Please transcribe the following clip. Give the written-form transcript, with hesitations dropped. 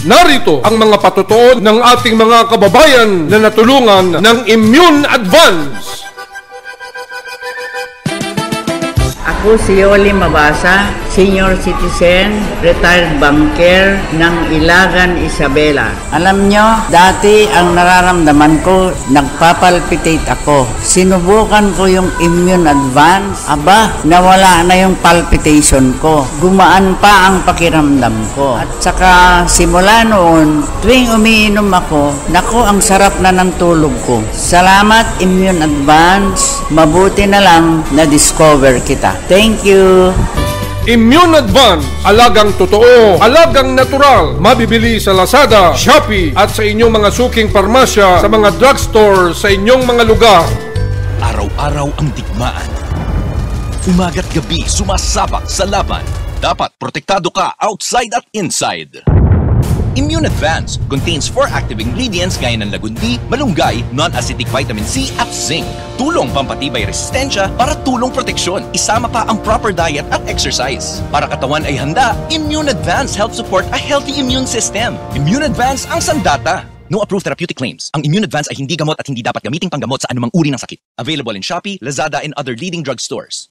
Narito ang mga patutuon ng ating mga kababayan na natulungan ng Immune Advance. Ako si Yoli Mabasa, senior citizen, retired banker ng Ilagan, Isabela. Alam nyo, dati ang nararamdaman ko, nagpapalpitate ako. Sinubukan ko yung Immune Advance. Aba, nawala na yung palpitation ko. Gumaan pa ang pakiramdam ko. At saka simula noon, tuwing umiinom ako, naku, ang sarap na ng tulog ko. Salamat Immune Advance. Mabuti na lang na-discover kita. Thank you! Immune Advance, alagang totoo, alagang natural, mabibili sa Lazada, Shopee at sa inyong mga suking parmasya, sa mga drugstore, sa inyong mga lugar. Araw-araw ang digmaan. Umaga't gabi sumasabak sa laban. Dapat protektado ka outside at inside. Immune Advance contains 4 active ingredients gaya ng lagundi, malunggay, non-acidic vitamin C at zinc. Tulong pampatibay resistensya para tulong proteksyon. Isama pa ang proper diet at exercise. Para katawan ay handa, Immune Advance helps support a healthy immune system. Immune Advance ang sandata. No approved therapeutic claims. Ang Immune Advance ay hindi gamot at hindi dapat gamiting panggamot sa anumang uri ng sakit. Available in Shopee, Lazada, and other leading drugstores.